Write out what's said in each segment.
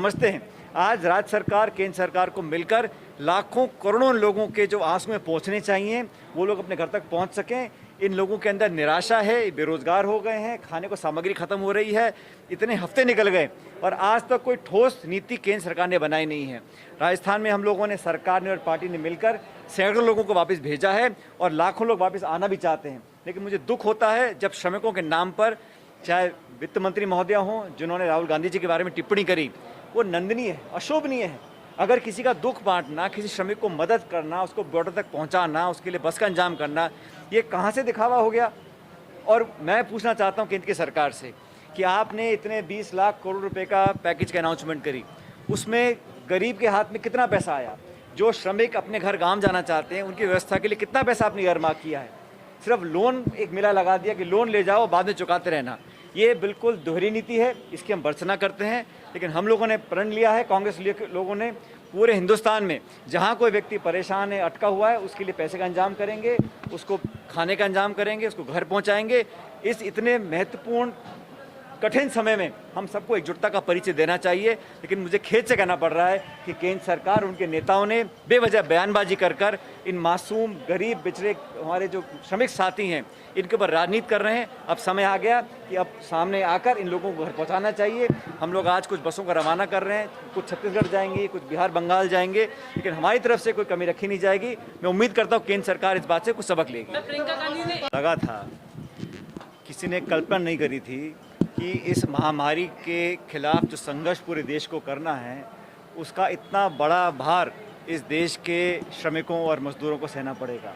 समझते हैं आज राज्य सरकार केंद्र सरकार को मिलकर लाखों करोड़ों लोगों के जो आंसुएं पहुंचने चाहिए वो लोग अपने घर तक पहुंच सकें। इन लोगों के अंदर निराशा है, बेरोजगार हो गए हैं, खाने को सामग्री खत्म हो रही है, इतने हफ्ते निकल गए और आज तक कोई ठोस नीति केंद्र सरकार ने बनाई नहीं है। राजस्थान में हम लोगों ने, सरकार ने और पार्टी ने मिलकर सैकड़ों लोगों को वापस भेजा है और लाखों लोग वापस आना भी चाहते हैं। लेकिन मुझे दुख होता है जब श्रमिकों के नाम पर, चाहे वित्त मंत्री महोदया हों जिन्होंने राहुल गांधी जी के बारे में टिप्पणी करी, वो निंदनीय है, अशोभनीय है। अगर किसी का दुख बांटना, किसी श्रमिक को मदद करना, उसको बॉर्डर तक पहुंचाना, उसके लिए बस का इंतजाम करना, ये कहाँ से दिखावा हो गया। और मैं पूछना चाहता हूँ केंद्र की सरकार से कि आपने इतने 20 लाख करोड़ रुपए का पैकेज की अनाउंसमेंट करी, उसमें गरीब के हाथ में कितना पैसा आया? जो श्रमिक अपने घर गांव जाना चाहते हैं उनकी व्यवस्था के लिए कितना पैसा आपने इयरमार्क किया है? सिर्फ लोन एक मिला लगा दिया कि लोन ले जाओ बाद में चुकाते रहना। ये बिल्कुल दोहरी नीति है, इसकी हम भर्त्सना करते हैं। लेकिन हम लोगों ने प्रण लिया है, कांग्रेस लोगों ने, पूरे हिंदुस्तान में जहाँ कोई व्यक्ति परेशान है, अटका हुआ है, उसके लिए पैसे का इंतजाम करेंगे, उसको खाने का इंतजाम करेंगे, उसको घर पहुँचाएंगे। इस इतने महत्वपूर्ण कठिन समय में हम सबको एकजुटता का परिचय देना चाहिए। लेकिन मुझे खेद से कहना पड़ रहा है कि केंद्र सरकार, उनके नेताओं ने बेवजह बयानबाजी कर इन मासूम गरीब बिचरे हमारे जो श्रमिक साथी हैं इनके ऊपर राजनीति कर रहे हैं। अब समय आ गया कि अब सामने आकर इन लोगों को घर पहुंचाना चाहिए। हम लोग आज कुछ बसों को रवाना कर रहे हैं, कुछ छत्तीसगढ़ जाएंगी, कुछ बिहार बंगाल जाएंगे, लेकिन हमारी तरफ से कोई कमी रखी नहीं जाएगी। मैं उम्मीद करता हूँ केंद्र सरकार इस बात से कुछ सबक लेगी। लगा था, किसी ने कल्पना नहीं करी थी कि इस महामारी के खिलाफ जो संघर्ष पूरे देश को करना है उसका इतना बड़ा भार इस देश के श्रमिकों और मजदूरों को सहना पड़ेगा।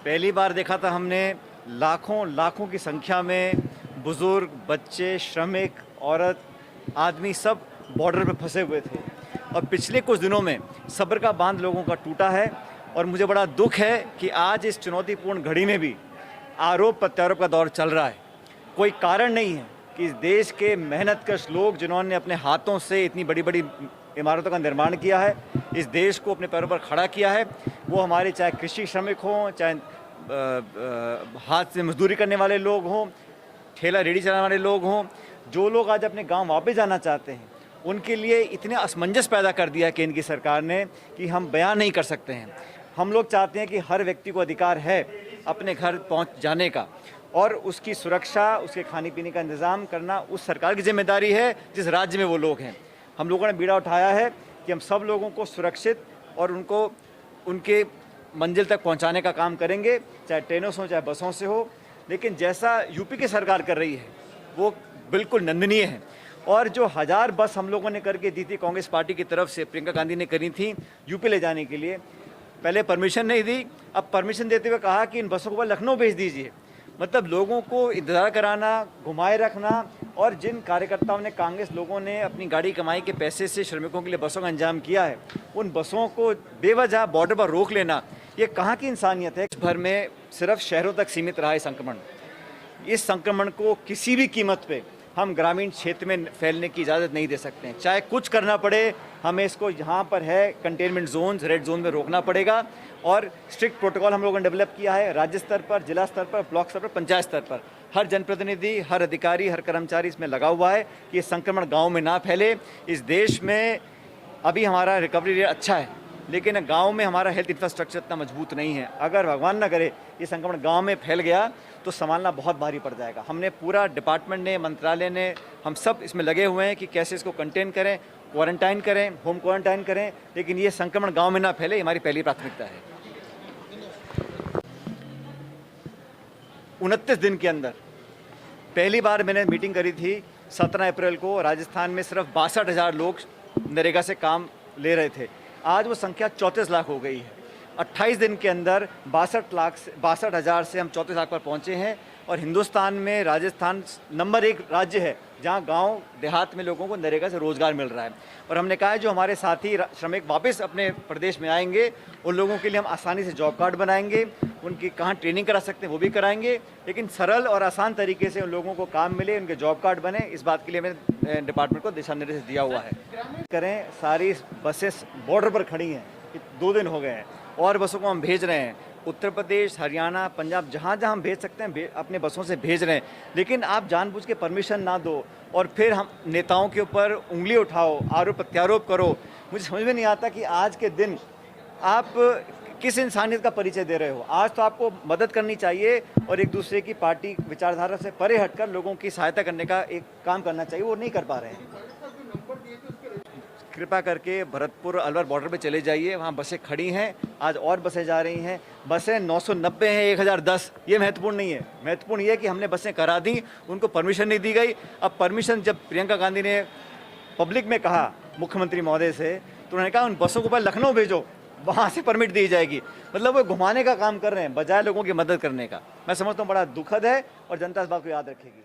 पहली बार देखा था हमने लाखों की संख्या में बुजुर्ग, बच्चे, श्रमिक, औरत, आदमी सब बॉर्डर पे फंसे हुए थे और पिछले कुछ दिनों में सब्र का बांध लोगों का टूटा है। और मुझे बड़ा दुख है कि आज इस चुनौतीपूर्ण घड़ी में भी आरोप प्रत्यारोप का दौर चल रहा है। कोई कारण नहीं है कि इस देश के मेहनतकश लोग जिन्होंने अपने हाथों से इतनी बड़ी बड़ी इमारतों का निर्माण किया है, इस देश को अपने पैरों पर खड़ा किया है, वो हमारे चाहे कृषि श्रमिक हों, चाहे हाथ से मजदूरी करने वाले लोग हों, ठेला रेहड़ी चलाने वाले लोग हों, जो लोग आज अपने गांव वापस जाना चाहते हैं, उनके लिए इतने असमंजस पैदा कर दिया है केंद्र की सरकार ने कि हम बयान नहीं कर सकते हैं। हम लोग चाहते हैं कि हर व्यक्ति को अधिकार है अपने घर पहुंच जाने का और उसकी सुरक्षा, उसके खाने पीने का इंतज़ाम करना उस सरकार की जिम्मेदारी है जिस राज्य में वो लोग हैं। हम लोगों ने बीड़ा उठाया है कि हम सब लोगों को सुरक्षित और उनको उनके मंजिल तक पहुंचाने का काम करेंगे, चाहे ट्रेनों से हो चाहे बसों से हो। लेकिन जैसा यूपी की सरकार कर रही है वो बिल्कुल निंदनीय है। और जो 1000 बस हम लोगों ने करके दी थी कांग्रेस पार्टी की तरफ से, प्रियंका गांधी ने करी थी यूपी ले जाने के लिए, पहले परमिशन नहीं दी, अब परमिशन देते हुए कहा कि इन बसों को लखनऊ भेज दीजिए। मतलब लोगों को इंतज़ार कराना, घुमाए रखना। और जिन कार्यकर्ताओं ने, कांग्रेस लोगों ने अपनी गाड़ी कमाई के पैसे से श्रमिकों के लिए बसों का इंतजाम किया है, उन बसों को बेवजह बॉर्डर पर रोक लेना, ये कहाँ की इंसानियत है। भर में सिर्फ शहरों तक सीमित रहा है संक्रमण। इस संक्रमण को किसी भी कीमत पे हम ग्रामीण क्षेत्र में फैलने की इजाज़त नहीं दे सकते हैं। चाहे कुछ करना पड़े, हमें इसको यहाँ पर है कंटेनमेंट जोन्स, रेड जोन में रोकना पड़ेगा। और स्ट्रिक्ट प्रोटोकॉल हम लोगों ने डेवलप किया है राज्य स्तर पर, जिला स्तर पर, ब्लॉक स्तर पर, पंचायत स्तर पर। हर जनप्रतिनिधि, हर अधिकारी, हर कर्मचारी इसमें लगा हुआ है कि ये संक्रमण गाँव में ना फैले। इस देश में अभी हमारा रिकवरी रेट अच्छा है, लेकिन गांव में हमारा हेल्थ इंफ्रास्ट्रक्चर इतना मजबूत नहीं है। अगर भगवान ना करे ये संक्रमण गांव में फैल गया तो संभालना बहुत भारी पड़ जाएगा। हमने पूरा डिपार्टमेंट ने, मंत्रालय ने, हम सब इसमें लगे हुए हैं कि कैसे इसको कंटेन करें, क्वारंटाइन करें, होम क्वारंटाइन करें, लेकिन ये संक्रमण गांव में ना फैले, हमारी पहली प्राथमिकता है। 29 दिन के अंदर पहली बार मैंने मीटिंग करी थी 17 अप्रैल को। राजस्थान में सिर्फ 62,000 लोग नरेगा से काम ले रहे थे, आज वो संख्या 34 लाख हो गई है। 28 दिन के अंदर 62,000 से हम 34 लाख पर पहुंचे हैं। और हिंदुस्तान में राजस्थान नंबर 1 राज्य है जहां गांव देहात में लोगों को नरेगा से रोज़गार मिल रहा है। और हमने कहा है जो हमारे साथी श्रमिक वापस अपने प्रदेश में आएंगे उन लोगों के लिए हम आसानी से जॉब कार्ड बनाएंगे, उनकी कहाँ ट्रेनिंग करा सकते हैं वो भी कराएंगे, लेकिन सरल और आसान तरीके से उन लोगों को काम मिले, उनके जॉब कार्ड बने, इस बात के लिए मैंने डिपार्टमेंट को दिशा निर्देश दिया हुआ है। सारी बसेस बॉर्डर पर खड़ी हैं, 2 दिन हो गए हैं और बसों को हम भेज रहे हैं। उत्तर प्रदेश, हरियाणा, पंजाब, जहाँ जहाँ हम भेज सकते हैं अपने बसों से भेज रहे हैं। लेकिन आप जानबूझ के परमिशन ना दो और फिर हम नेताओं के ऊपर उंगली उठाओ, आरोप प्रत्यारोप करो। मुझे समझ में नहीं आता कि आज के दिन आप किस इंसानियत का परिचय दे रहे हो। आज तो आपको मदद करनी चाहिए और एक दूसरे की पार्टी विचारधारा से परे हटकर लोगों की सहायता करने का एक काम करना चाहिए, वो नहीं कर पा रहे हैं। कृपा करके भरतपुर अलवर बॉर्डर पे चले जाइए, वहाँ बसें खड़ी हैं, आज और बसें जा रही हैं। बसें 990 हैं, 1010, ये महत्वपूर्ण नहीं है। महत्वपूर्ण ये है कि हमने बसें करा दी, उनको परमिशन नहीं दी गई। अब परमिशन जब प्रियंका गांधी ने पब्लिक में कहा मुख्यमंत्री महोदय से, तो उन्होंने कहा उन बसों को पहले लखनऊ भेजो, वहाँ से परमिट दी जाएगी। मतलब वो घुमाने का काम कर रहे हैं बजाय लोगों की मदद करने का। मैं समझता हूँ बड़ा दुखद है और जनता इस बात को याद रखेगी।